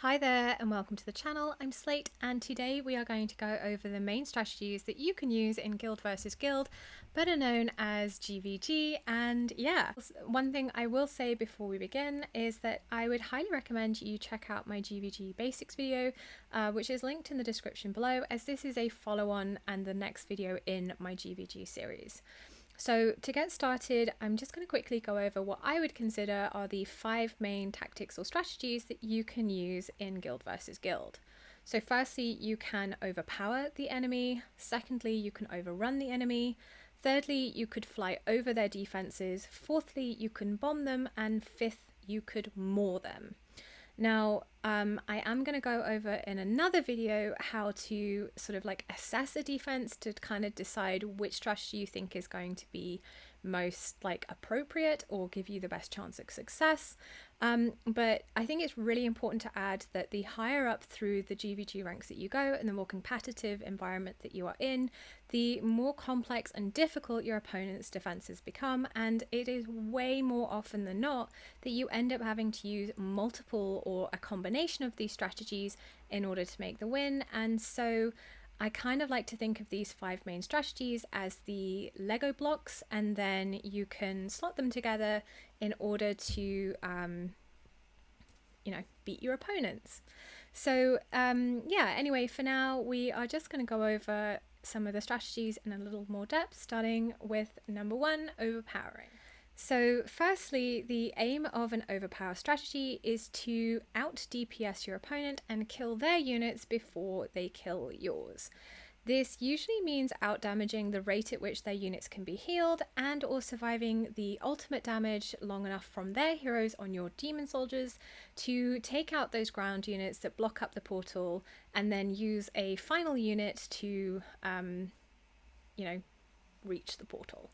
Hi there and welcome to the channel. I'm Slate and today we are going to go over the main strategies that you can use in Guild versus Guild, better known as GvG. And yeah, one thing I will say before we begin is that I would highly recommend you check out my GvG Basics video, which is linked in the description below, as this is a follow-on and the next video in my GvG series. So to get started, I'm just going to quickly go over what I would consider are the 5 main tactics or strategies that you can use in Guild versus Guild. So firstly, you can overpower the enemy. Secondly, you can overrun the enemy. Thirdly, you could fly over their defenses. Fourthly, you can bomb them. And fifth, you could maul them. Now, I am going to go over in another video how to sort of like assess a defense to kind of decide which strategy you think is going to be most like appropriate or give you the best chance of success. But I think it's really important to add that the higher up through the GvG ranks that you go and the more competitive environment that you are in, the more complex and difficult your opponent's defenses become, and it is way more often than not that you end up having to use multiple or a combination of these strategies in order to make the win. And so I kind of like to think of these 5 main strategies as the Lego blocks, and then you can slot them together in order to, beat your opponents. So yeah, anyway, for now, we are just going to go over some of the strategies in a little more depth, starting with number 1, overpowering. So firstly, the aim of an overpower strategy is to out DPS your opponent and kill their units before they kill yours. This usually means out damaging the rate at which their units can be healed and or surviving the ultimate damage long enough from their heroes on your demon soldiers to take out those ground units that block up the portal, and then use a final unit to, reach the portal.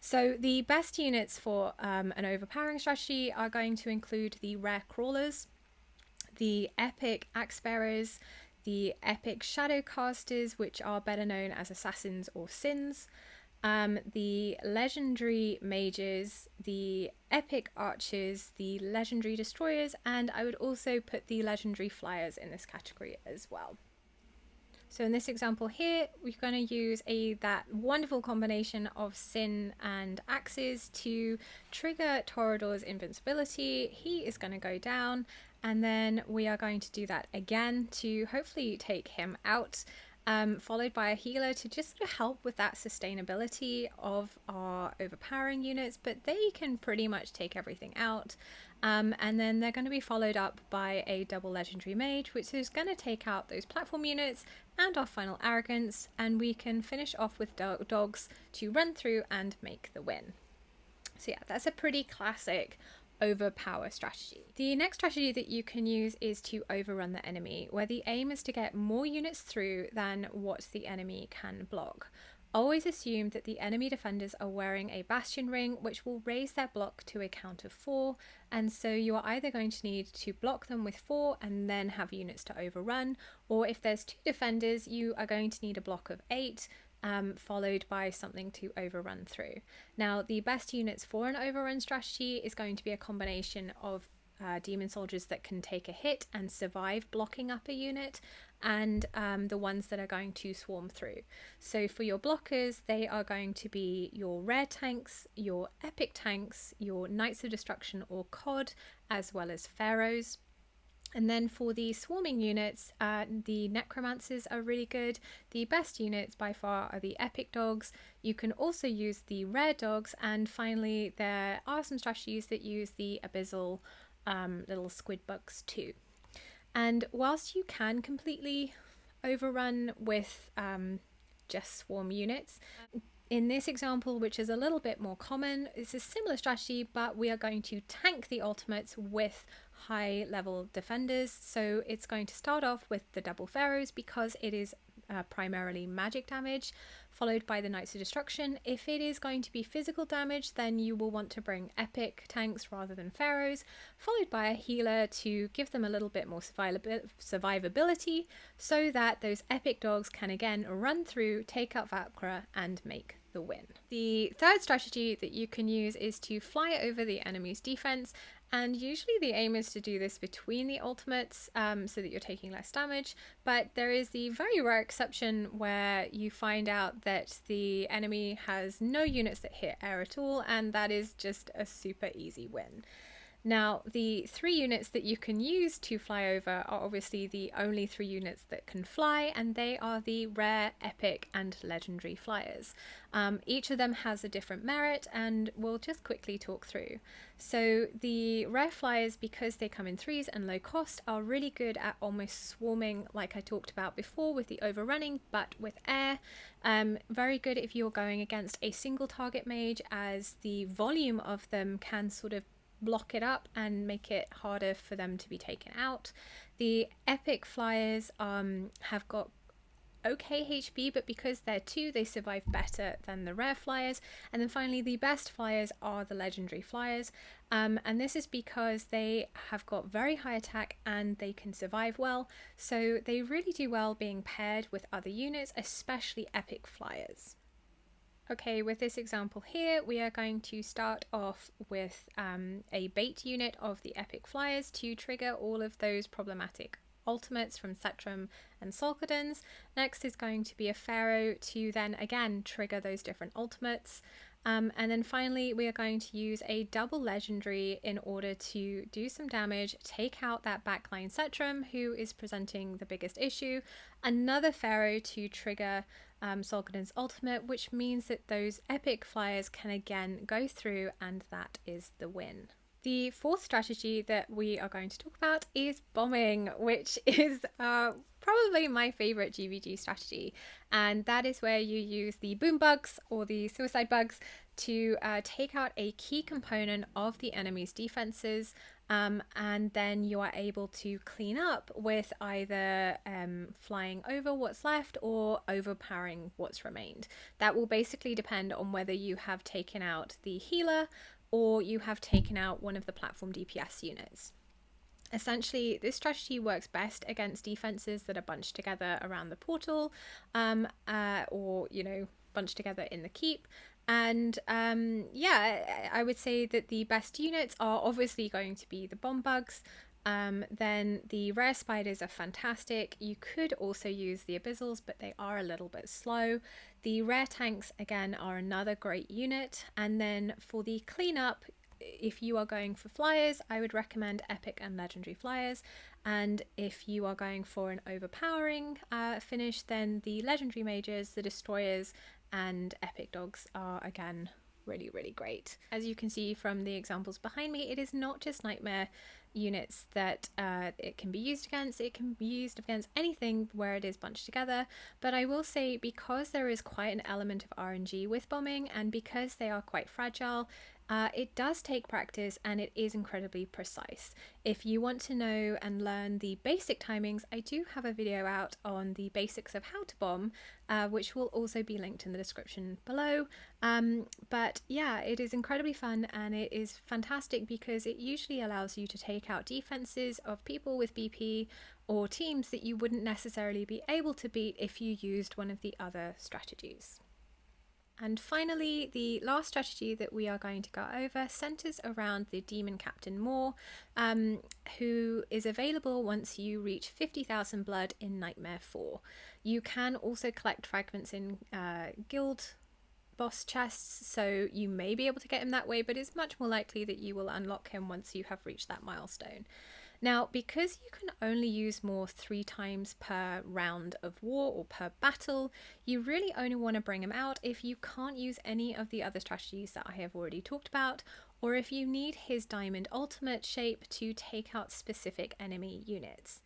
So the best units for an overpowering strategy are going to include the rare crawlers, the epic axe bearers, the epic shadow casters, which are better known as assassins or sins, the legendary mages, the epic archers, the legendary destroyers, and I would also put the legendary flyers in this category as well. So in this example here, we're going to use that wonderful combination of Sin and Axes to trigger Torador's invincibility. He is going to go down, and then we are going to do that again to hopefully take him out, followed by a healer to just help with that sustainability of our overpowering units, but they can pretty much take everything out. And then they're going to be followed up by a double legendary mage, which is going to take out those platform units and our final arrogance, and we can finish off with dogs to run through and make the win. So yeah, that's a pretty classic overpower strategy. The next strategy that you can use is to overrun the enemy, where the aim is to get more units through than what the enemy can block. Always assume that the enemy defenders are wearing a bastion ring, which will raise their block to a count of 4, and so you are either going to need to block them with 4 and then have units to overrun, or if there's 2 defenders, you are going to need a block of 8, followed by something to overrun through. Now, the best units for an overrun strategy is going to be a combination of demon soldiers that can take a hit and survive blocking up a unit, and the ones that are going to swarm through. So for your blockers, they are going to be your rare tanks, your epic tanks, your Knights of Destruction or COD, as well as pharaohs. And then for the swarming units, the necromancers are really good. The best units by far are the epic dogs. You can also use the rare dogs, and finally there are some strategies that use the abyssal little squid bugs too. And whilst you can completely overrun with just swarm units, in this example, which is a little bit more common, it's a similar strategy, but we are going to tank the ultimates with high level defenders. So it's going to start off with the double pharaohs because it is primarily magic damage, followed by the Knights of Destruction. If it is going to be physical damage, then you will want to bring epic tanks rather than pharaohs, followed by a healer to give them a little bit more survivability, so that those epic dogs can again run through, take out Valkyra and make the win. The third strategy that you can use is to fly over the enemy's defense And usually the aim is to do this between the ultimates so that you're taking less damage, but there is the very rare exception where you find out that the enemy has no units that hit air at all, and that is just a super easy win. Now, the 3 units that you can use to fly over are obviously the only 3 units that can fly, and they are the rare, epic, and legendary flyers. Each of them has a different merit, and we'll just quickly talk through. So the rare flyers, because they come in 3s and low cost, are really good at almost swarming, like I talked about before with the overrunning, but with air. Very good if you're going against a single target mage, as the volume of them can sort of block it up and make it harder for them to be taken out. The epic flyers have got okay HP, but because they're 2, they survive better than the rare flyers. And then finally, the best flyers are the legendary flyers, and this is because they have got very high attack and they can survive well, so they really do well being paired with other units, especially epic flyers. Okay, with this example here, we are going to start off with a bait unit of the epic flyers to trigger all of those problematic ultimates from Setram and Solkadans. Next is going to be a Pharaoh to then again trigger those different ultimates. And then finally, we are going to use a double legendary in order to do some damage, take out that backline Setram, who is presenting the biggest issue, another Pharaoh to trigger Solkadan's ultimate, which means that those epic flyers can again go through, and that is the win. The 4th strategy that we are going to talk about is bombing, which is probably my favorite GvG strategy, and that is where you use the boom bugs or the suicide bugs to take out a key component of the enemy's defenses, and then you are able to clean up with either flying over what's left or overpowering what's remained. That will basically depend on whether you have taken out the healer or you have taken out one of the platform DPS units. Essentially, this strategy works best against defenses that are bunched together around the portal, or, you know, bunched together in the keep. And yeah, I would say that the best units are obviously going to be the bomb bugs. Then the rare spiders are fantastic. You could also use the abyssals, but they are a little bit slow. The rare tanks, again, are another great unit. And then for the cleanup, if you are going for flyers, I would recommend epic and legendary flyers. And if you are going for an overpowering finish, then the legendary mages, the destroyers, and epic dogs are again really, really great. As you can see from the examples behind me, it is not just nightmare units that it can be used against. It can be used against anything where it is bunched together, but I will say, because there is quite an element of RNG with bombing, and because they are quite fragile, it does take practice and it is incredibly precise. If you want to know and learn the basic timings, I do have a video out on the basics of how to bomb, which will also be linked in the description below. But yeah, it is incredibly fun and it is fantastic because it usually allows you to take out defenses of people with BP or teams that you wouldn't necessarily be able to beat if you used one of the other strategies. And finally, the last strategy that we are going to go over centers around the Demon Captain Moore, who is available once you reach 50,000 blood in Nightmare 4. You can also collect fragments in guild boss chests, so you may be able to get him that way, but it's much more likely that you will unlock him once you have reached that milestone. Now, because you can only use Moore 3 times per round of war or per battle, you really only want to bring him out if you can't use any of the other strategies that I have already talked about, or if you need his diamond ultimate shape to take out specific enemy units.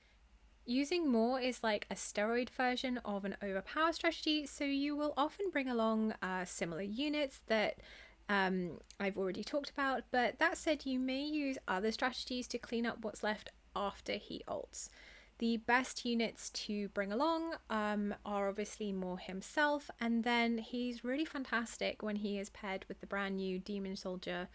Using Moore is like a steroid version of an overpower strategy, so you will often bring along similar units that I've already talked about, but that said, you may use other strategies to clean up what's left after he ults. The best units to bring along are obviously Moore himself, and then he's really fantastic when he is paired with the brand new Demon Soldier,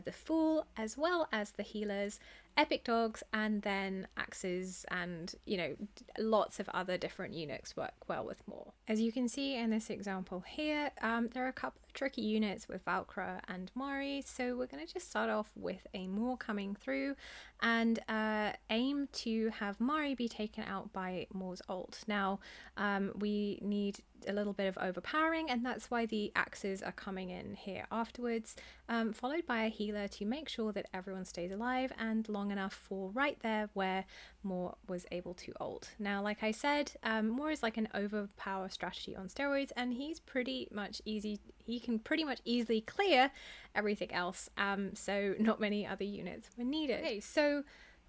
the Fool, as well as the healers, epic dogs, and then axes, and you know, lots of other different units work well with more. As you can see in this example here, there are a couple of tricky units with Valkyra and Mari, so we're going to just start off with a Moor coming through and aim to have Mari be taken out by Moor's ult. Now we need a little bit of overpowering, and that's why the axes are coming in here afterwards, followed by a healer to make sure that everyone stays alive and long enough for right there where Moor was able to ult. Now, like I said, Moor is like an overpower strategy on steroids, and he's pretty much easy. He can pretty much easily clear everything else, so not many other units were needed. Okay, so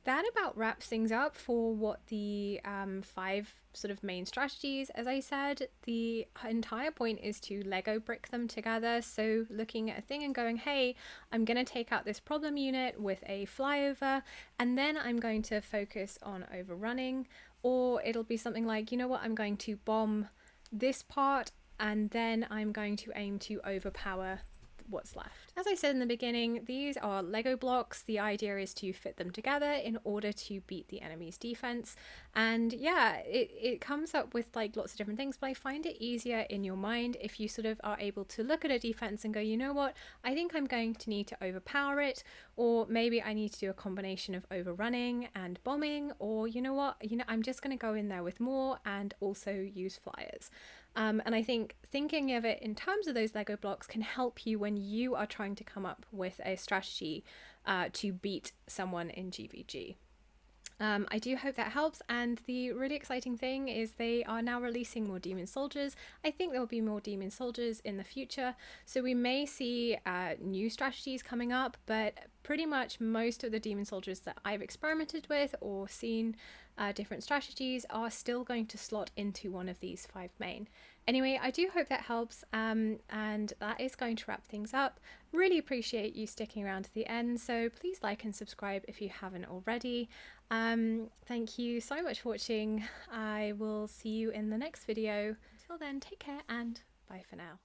that about wraps things up for what the 5 sort of main strategies. As I said, the entire point is to Lego brick them together. So looking at a thing and going, hey, I'm going to take out this problem unit with a flyover, and then I'm going to focus on overrunning. Or it'll be something like, you know what, I'm going to bomb this part, and then I'm going to aim to overpower what's left. As I said in the beginning, these are Lego blocks. The idea is to fit them together in order to beat the enemy's defense. And yeah, it comes up with like lots of different things, but I find it easier in your mind if you sort of are able to look at a defense and go, you know what, I think I'm going to need to overpower it, or maybe I need to do a combination of overrunning and bombing, or you know what, I'm just going to go in there with more and also use flyers. And I think thinking of it in terms of those Lego blocks can help you when you are trying to come up with a strategy to beat someone in GvG. I do hope that helps, and the really exciting thing is they are now releasing more demon soldiers. I think there will be more demon soldiers in the future, so we may see new strategies coming up, but pretty much most of the demon soldiers that I've experimented with or seen different strategies are still going to slot into one of these 5 main. Anyway, I do hope that helps, and that is going to wrap things up. Really appreciate you sticking around to the end, so please like and subscribe if you haven't already. Thank you so much for watching. I will see you in the next video. Until then, take care and bye for now.